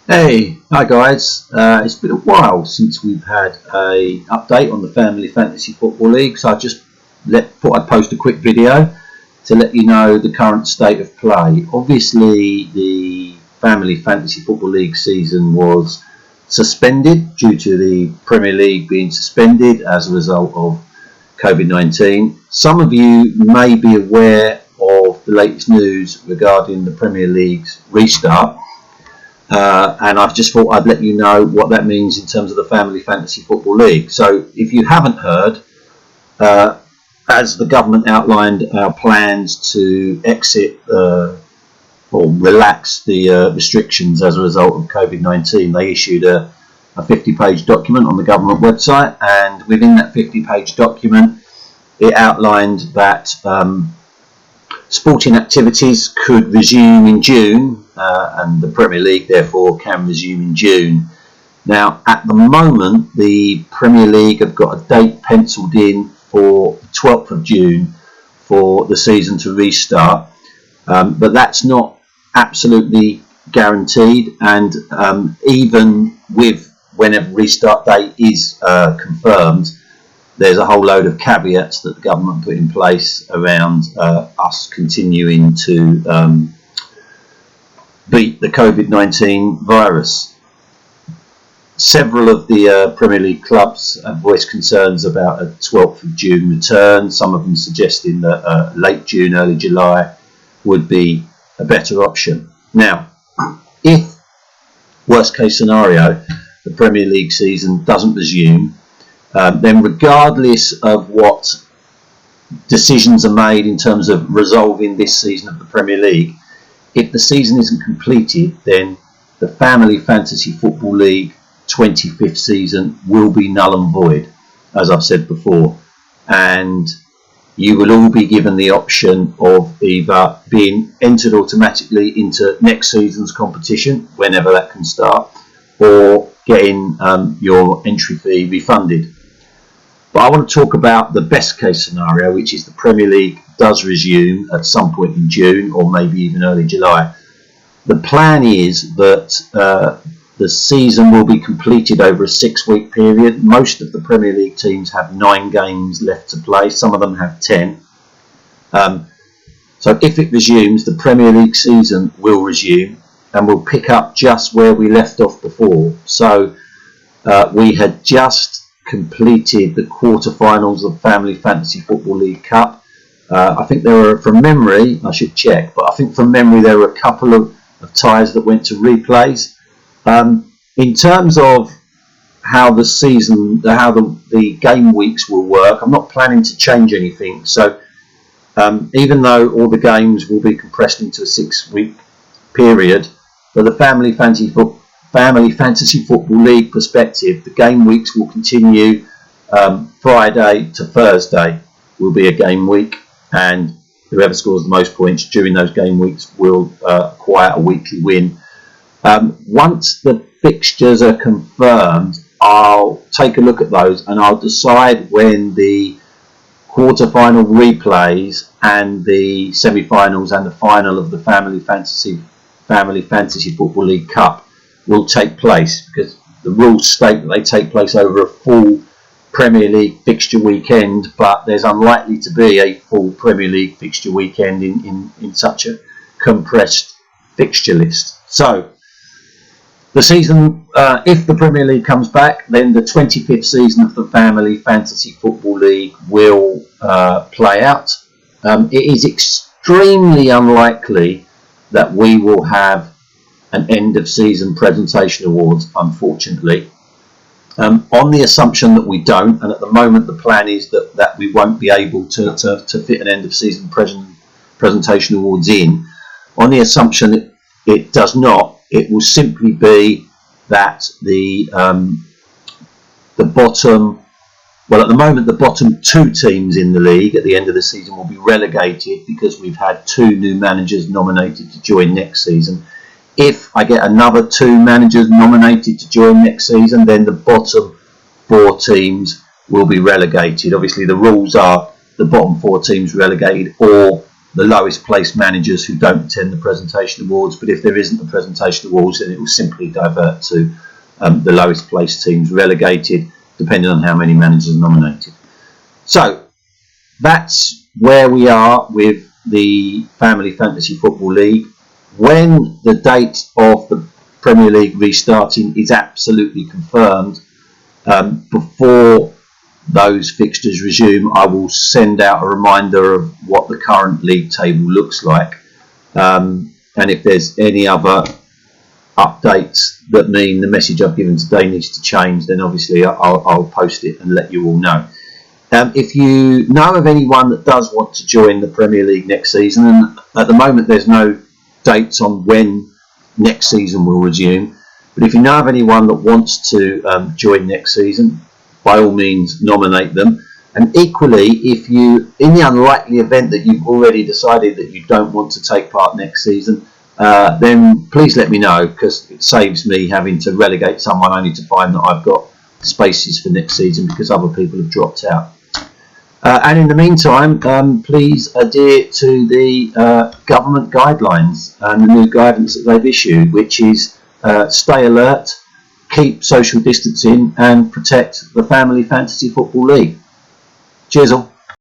Hey, hi guys. It's been a while since we've had a update on the Family Fantasy Football League, so I just thought I'd post a quick video to let you know the current state of play. Obviously, the Family Fantasy Football League season was suspended due to the Premier League being suspended as a result of COVID-19. Some of you may be aware of the latest news regarding the Premier League's restart. And I just thought I'd let you know what that means in terms of the Family Fantasy Football League. So if you haven't heard, as the government outlined our plans to exit or relax the restrictions as a result of COVID-19, they issued a 50-page document on the government website, and within that 50-page document it outlined that sporting activities could resume in June, and the Premier League therefore can resume in June. Now, at the moment, the Premier League have got a date penciled in for the 12th of June for the season to restart, but that's not absolutely guaranteed, and even with whenever restart date is confirmed, there's a whole load of caveats that the government put in place around us continuing to beat the COVID-19 virus. Several of the Premier League clubs have voiced concerns about a 12th of June return, some of them suggesting that late June, early July would be a better option. Now, if, worst case scenario, the Premier League season doesn't resume, then regardless of what decisions are made in terms of resolving this season of the Premier League, if the season isn't completed, then the Family Fantasy Football League 25th season will be null and void, as I've said before, and you will all be given the option of either being entered automatically into next season's competition, whenever that can start, or getting your entry fee refunded. But I want to talk about the best case scenario, which is the Premier League does resume at some point in June or maybe even early July. The plan is that the season will be completed over a 6-week period. Most of the Premier League teams have 9 games left to play. Some of them have 10. So if it resumes, the Premier League season will resume and we'll pick up just where we left off before. So we had just completed the quarterfinals of the Family Fantasy Football League Cup. I think there were, from memory, I should check, but I think from memory there were a couple of ties that went to replays. In terms of how the season, how the game weeks will work, I'm not planning to change anything. So even though all the games will be compressed into a 6-week period, for the Family Fantasy Football League perspective, the game weeks will continue. Friday to Thursday will be a game week, and whoever scores the most points during those game weeks will acquire a weekly win. Once the fixtures are confirmed, I'll take a look at those and I'll decide when the quarter-final replays and the semi-finals and the final of the Family Fantasy Football League Cup will take place, because the rules state that they take place over a full Premier League fixture weekend, but there's unlikely to be a full Premier League fixture weekend in such a compressed fixture list. So the season, if the Premier League comes back, then the 25th season of the Family Fantasy Football League will play out. It is extremely unlikely that we will have an end of season presentation awards, unfortunately. On the assumption that we don't, and at the moment the plan is that we won't be able to fit an end of season presentation awards in. On the assumption that it does not, it will simply be that the bottom, well, at the moment the bottom 2 teams in the league at the end of the season will be relegated, because we've had 2 new managers nominated to join next season. If I get another 2 managers nominated to join next season, then the bottom 4 teams will be relegated. Obviously the rules are the bottom 4 teams relegated, or the lowest placed managers who don't attend the presentation awards. But if there isn't a presentation awards, then it will simply divert to the lowest placed teams relegated, depending on how many managers are nominated. So that's where we are with the Family Fantasy Football League. When the date of the Premier League restarting is absolutely confirmed, before those fixtures resume, I will send out a reminder of what the current league table looks like, and if there's any other updates that mean the message I've given today needs to change, then obviously I'll post it and let you all know. If you know of anyone that does want to join the Premier League next season, and at the moment there's no dates on when next season will resume, but if you know of anyone that wants to join next season, by all means nominate them. And equally, if you, in the unlikely event that you've already decided that you don't want to take part next season, then please let me know, because it saves me having to relegate someone only to find that I've got spaces for next season because other people have dropped out. And in the meantime, please adhere to the government guidelines and the new guidance that they've issued, which is stay alert, keep social distancing, and protect the Family Fantasy Football League. Cheers all.